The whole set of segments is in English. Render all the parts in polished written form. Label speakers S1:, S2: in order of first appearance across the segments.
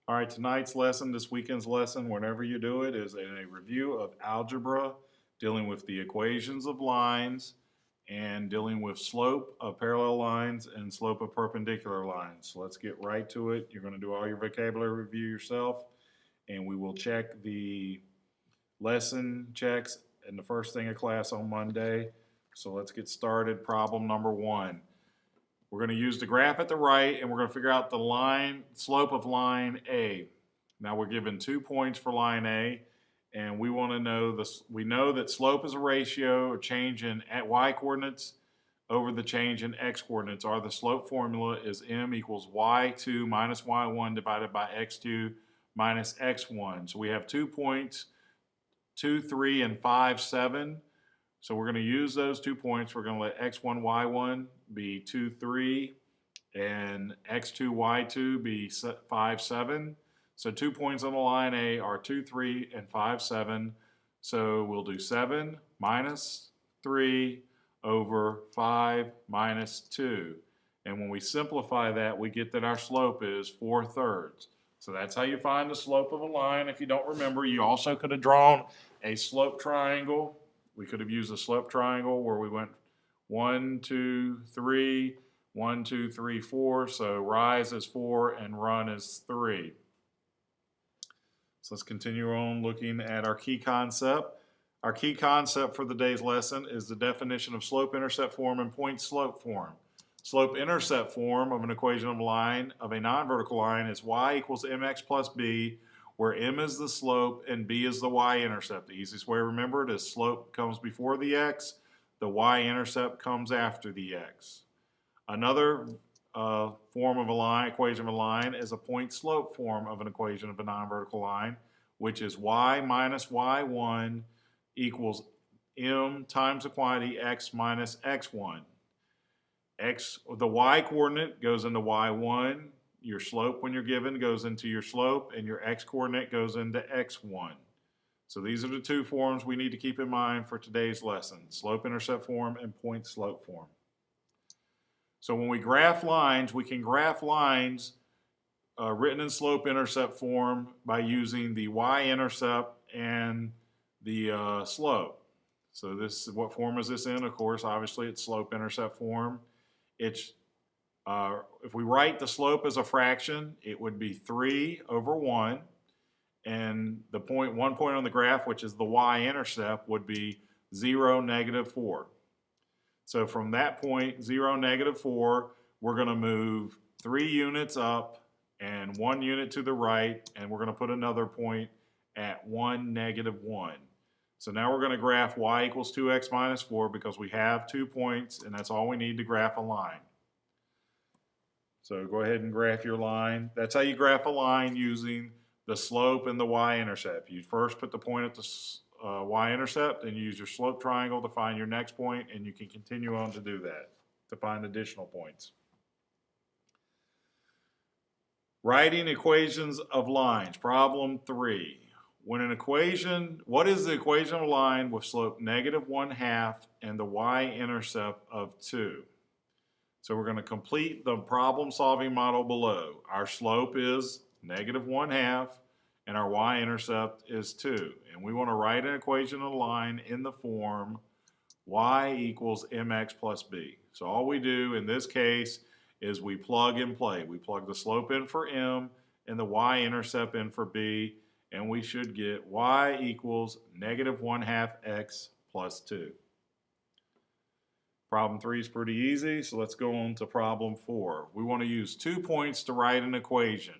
S1: All right, tonight's lesson, this weekend's lesson, whenever you do it, is a review of algebra, dealing with the equations of lines, and dealing with slope of parallel lines and slope of perpendicular lines. So let's get right to it. You're going to do all your vocabulary review yourself, and we will check the lesson checks in the first thing of class on Monday. So let's get started. Problem number 1. We're going to use the graph at the right, and we're going to figure out the slope of line A. Now we're given 2 points for line A, and we want to know this. We know that slope is a ratio or change in y coordinates over the change in x coordinates. Or the slope formula is m equals y2 minus y1 divided by x2 minus x1. So we have 2 points, 2, 3, and 5, 7. So we're going to use those 2 points. We're going to let x1, y1 be 2, 3, and x2, y2 be 5, 7. So 2 points on the line A are 2, 3, and 5, 7. So we'll do 7 minus 3 over 5 minus 2. And when we simplify that, we get that our slope is 4/3. So that's how you find the slope of a line. If you don't remember, you also could have drawn a slope triangle. We could have used a slope triangle where we went 1, 2, 3, 1, 2, 3, 4. So rise is 4 and run is 3. So let's continue on looking at our key concept. Our key concept for the day's lesson is the definition of slope-intercept form and point-slope form. Slope-intercept form of an equation of a line of a non-vertical line is y equals mx plus b, where m is the slope and b is the y-intercept. The easiest way to remember it is slope comes before the x, the y-intercept comes after the x. Another form of a line, equation of a line, is a point-slope form of an equation of a non-vertical line, which is y minus y1 equals m times the quantity x minus x1. The y coordinate goes into y1, your slope when you're given goes into your slope, and your x coordinate goes into x1. So these are the 2 forms we need to keep in mind for today's lesson: slope-intercept form and point-slope form. So when we graph lines, we can graph lines written in slope-intercept form by using the y-intercept and the slope. So what form is this in? Of course, obviously it's slope-intercept form. It's if we write the slope as a fraction, it would be 3 over 1, and the one point on the graph, which is the y-intercept, would be 0, -4. So from that point, 0, -4, we're going to move 3 units up and 1 unit to the right, and we're going to put another point at 1, -1. So now we're going to graph y equals 2x minus 4 because we have 2 points, and that's all we need to graph a line. So go ahead and graph your line. That's how you graph a line using the slope and the y-intercept. You first put the point at the y-intercept and use your slope triangle to find your next point, and you can continue on to do that to find additional points. Writing equations of lines. Problem 3. What is the equation of a line with slope -1/2 and the y-intercept of 2? So we're going to complete the problem-solving model below. Our slope is -1/2 and our y-intercept is 2. And we want to write an equation of a line in the form y equals mx plus b. So all we do in this case is we plug and play. We plug the slope in for m and the y-intercept in for b, and we should get y equals -1/2 x plus 2. Problem 3 is pretty easy, so let's go on to problem 4. We want to use 2 points to write an equation.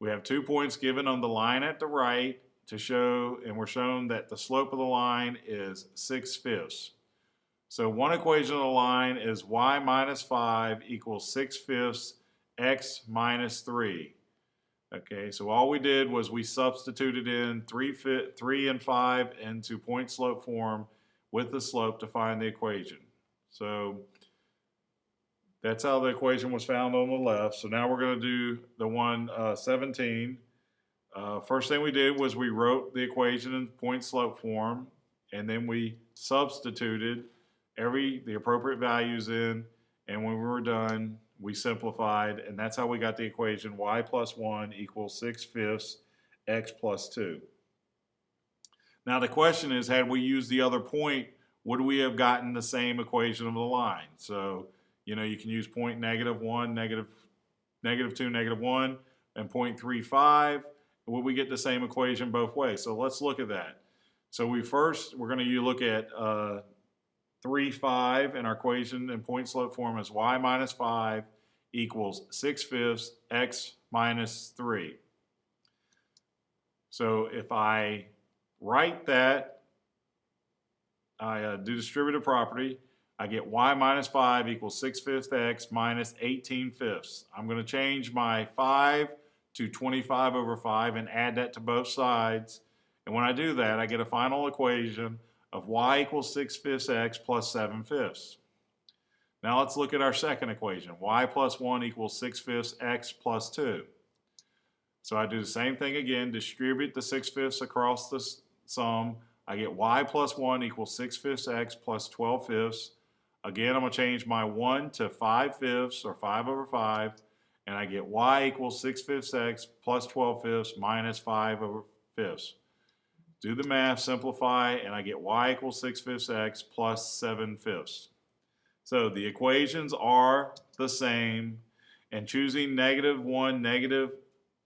S1: We have 2 points given on the line at the right to show, and we're shown that the slope of the line is 6/5. So one equation of the line is y minus 5 equals 6/5 x minus 3. Okay, so all we did was we substituted in 3 and 5 into point slope form with the slope to find the equation. So that's how the equation was found on the left. So now we're going to do the one 17. First thing we did was we wrote the equation in point slope form, and then we substituted the appropriate values in, and when we were done, we simplified, and that's how we got the equation y plus 1 equals 6/5 x plus 2. Now the question is, had we used the other point, would we have gotten the same equation of the line? So, you know, you can use point -1, -2, -1, and 0.35. Would we get the same equation both ways? So let's look at that. So we're going to look at 3, 5 in our equation in point slope form as y minus 5 equals 6/5 x minus 3. So if I write that, I do distributive property, I get y minus 5 equals 6/5 x minus 18/5. I'm going to change my 5 to 25 over 5 and add that to both sides. And when I do that, I get a final equation of y equals 6/5 x plus 7/5. Now let's look at our second equation. Y plus 1 equals 6/5 x plus 2. So I do the same thing again, distribute the 6/5 across the sum. I get y plus 1 equals 6/5 x plus 12/5. Again, I'm going to change my 1 to 5/5 or 5 over 5. And I get y equals 6/5 x plus 12/5 minus 5 over 5. Do the math, simplify, and I get y equals 6/5 x plus 7/5. So the equations are the same, and choosing -1, -2,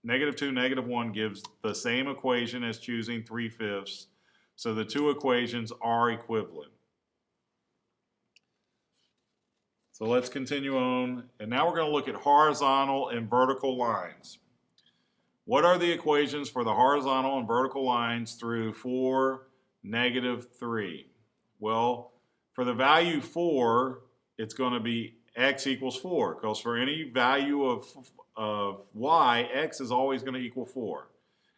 S1: -1 gives the same equation as choosing 3/5. So the two equations are equivalent. So let's continue on, and now we're going to look at horizontal and vertical lines. What are the equations for the horizontal and vertical lines through 4, -3? Well, for the value 4, it's going to be x equals 4, because for any value of y, x is always going to equal 4.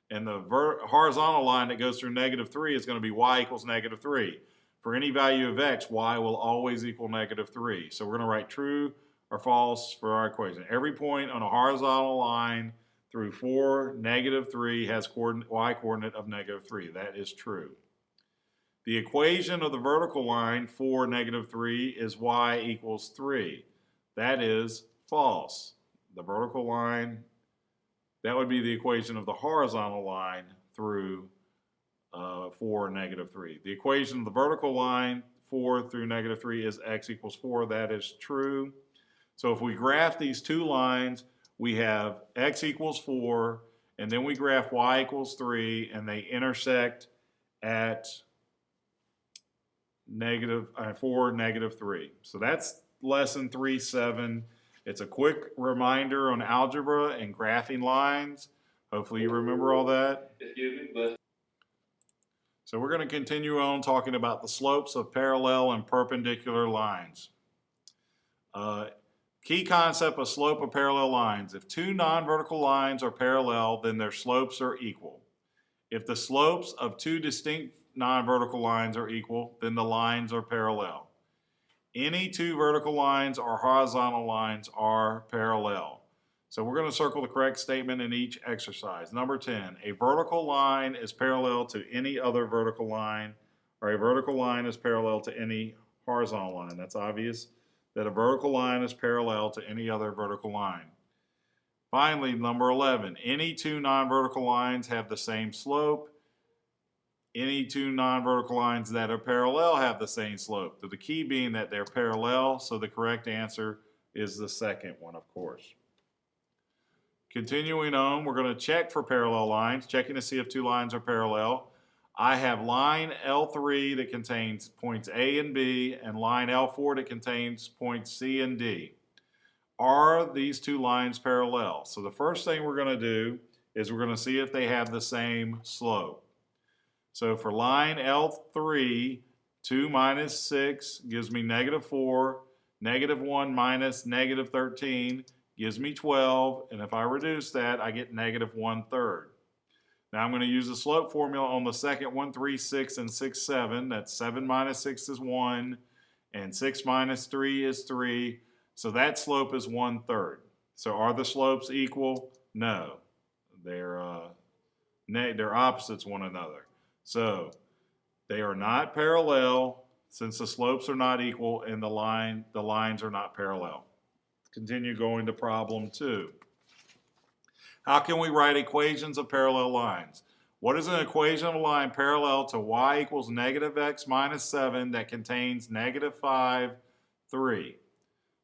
S1: And the horizontal line that goes through -3 is going to be y equals -3. For any value of x, y will always equal -3. So we're going to write true or false for our equation. Every point on a horizontal line through 4, -3 has y coordinate of -3. That is true. The equation of the vertical line for -3 is y equals 3. That is false. The vertical line, that would be the equation of the horizontal line through 4, -3. The equation of the vertical line 4 through -3 is x equals 4. That is true. So if we graph these two lines, we have x equals 4, and then we graph y equals 3, and they intersect at 4, -3. So that's lesson 3.7. It's a quick reminder on algebra and graphing lines. Hopefully you remember all that. So we're going to continue on talking about the slopes of parallel and perpendicular lines. Key concept of slope of parallel lines. If two non-vertical lines are parallel, then their slopes are equal. If the slopes of two distinct non-vertical lines are equal, then the lines are parallel. Any two vertical lines or horizontal lines are parallel. So we're going to circle the correct statement in each exercise. Number 10, a vertical line is parallel to any other vertical line, or a vertical line is parallel to any horizontal line. That's obvious that a vertical line is parallel to any other vertical line. Finally, number 11, any two non-vertical lines have the same slope. Any two non-vertical lines that are parallel have the same slope. So the key being that they're parallel, so the correct answer is the second one, of course. Continuing on, we're going to check for parallel lines, checking to see if two lines are parallel. I have line L3 that contains points A and B, and line L4 that contains points C and D. Are these two lines parallel? So the first thing we're going to do is we're going to see if they have the same slope. So for line L3, 2 minus 6 gives me -4, -1 minus -13 gives me 12, and if I reduce that, I get -1/3. Now I'm going to use the slope formula on the second one, 3, 6, and 6, 7. That's 7 minus 6 is 1, and 6 minus 3 is 3. So that slope is 1/3. So are the slopes equal? No. They're opposites one another. So they are not parallel since the slopes are not equal and the lines are not parallel. continue going to problem 2. How can we write equations of parallel lines? What is an equation of a line parallel to y equals negative x minus 7 that contains negative 5, 3?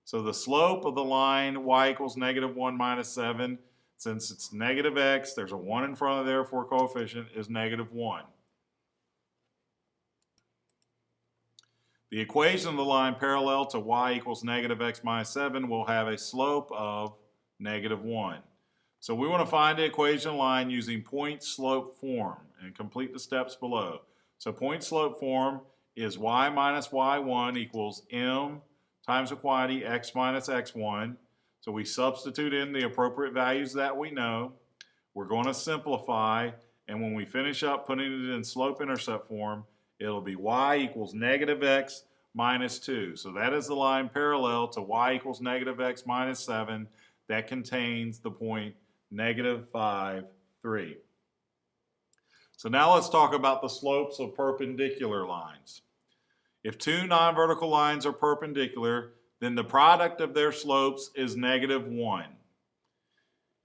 S1: So the slope of the line y equals negative 1 minus 7, since it's negative x, there's a 1 in front of the therefore coefficient, is negative 1. The equation of the line parallel to y equals negative x minus 7 will have a slope of negative 1. So we want to find the equation line using point slope form and complete the steps below. So point slope form is y minus y1 equals m times the quantity x minus x1. So we substitute in the appropriate values that we know. We're going to simplify, and when we finish up putting it in slope-intercept form, it'll be y equals negative x minus 2. So that is the line parallel to y equals negative x minus 7 that contains the point negative 5, 3. So now let's talk about the slopes of perpendicular lines. If two non-vertical lines are perpendicular, then the product of their slopes is negative 1.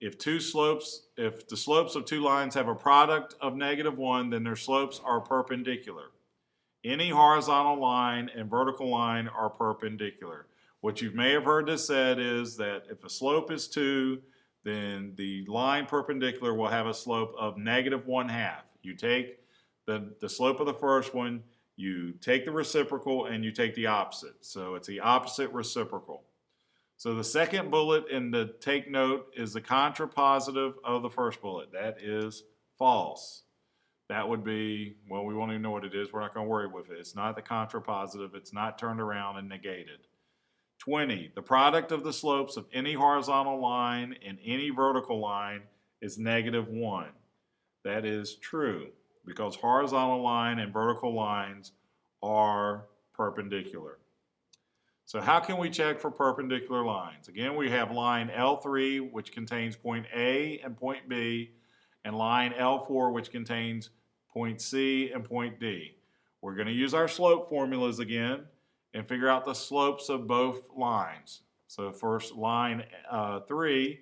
S1: If the slopes of two lines have a product of negative 1, then their slopes are perpendicular. Any horizontal line and vertical line are perpendicular. What you may have heard this said is that if a slope is 2, then the line perpendicular will have a slope of negative 1/2. You take the slope of the first one, you take the reciprocal, and you take the opposite. So it's the opposite reciprocal. So the second bullet in the take note is the contrapositive of the first bullet. That is false. That would be, well, we won't even know what it is. We're not going to worry with it. It's not the contrapositive. It's not turned around and negated. 20. The product of the slopes of any horizontal line and any vertical line is negative 1. That is true because horizontal line and vertical lines are perpendicular. So how can we check for perpendicular lines? Again, we have line L3, which contains point A and point B, and line L4, which contains point C and point D. We're going to use our slope formulas again and figure out the slopes of both lines. So first, line 3,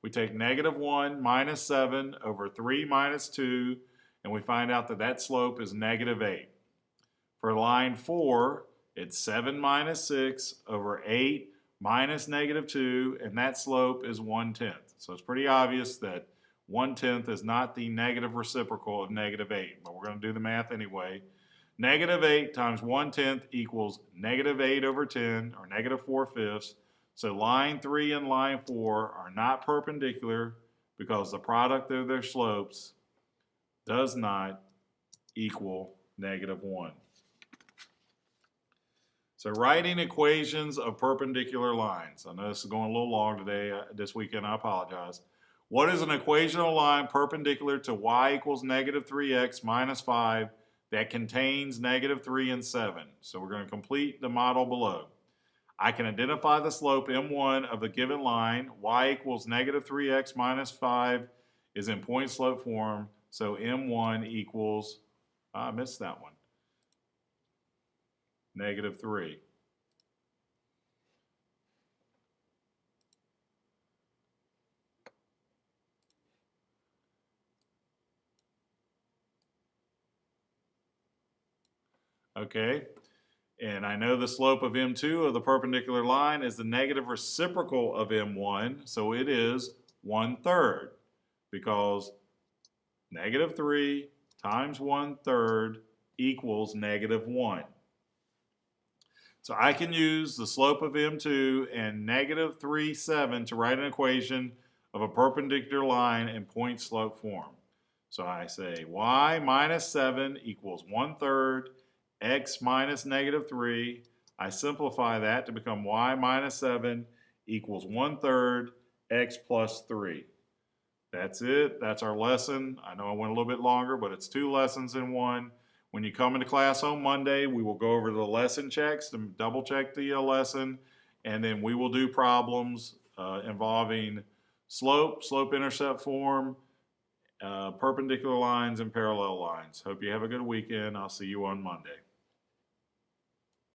S1: we take negative 1 minus 7 over 3 minus 2, and we find out that that slope is negative 8. For line 4, it's 7 minus 6 over 8 minus negative 2, and that slope is 1/10. So it's pretty obvious that 1/10 is not the negative reciprocal of negative 8, but we're going to do the math anyway. Negative 8 times 1/10 equals negative 8 over 10, or negative 4/5. So line 3 and line 4 are not perpendicular because the product of their slopes does not equal negative 1. So writing equations of perpendicular lines. I know this is going a little long today, this weekend, I apologize. What is an equational line perpendicular to y equals negative 3x minus 5 that contains negative 3 and 7? So we're going to complete the model below. I can identify the slope m1 of the given line. Y equals negative 3x minus 5 is in point slope form. So m1 equals, I missed that one, negative 3. Okay, and I know the slope of m2 of the perpendicular line is the negative reciprocal of m1, so it is 1/3, because negative 3 times 1/3 equals negative 1. So I can use the slope of m2 and negative 3/7 to write an equation of a perpendicular line in point slope form. So I say y minus 7 equals 1/3 x minus negative 3. I simplify that to become y minus 7 equals 1/3 x plus 3. That's it. That's our lesson. I know I went a little bit longer, but it's 2 lessons in one. When you come into class on Monday, we will go over the lesson checks to double check the lesson, and then we will do problems involving slope, slope-intercept form, perpendicular lines, and parallel lines. Hope you have a good weekend. I'll see you on Monday.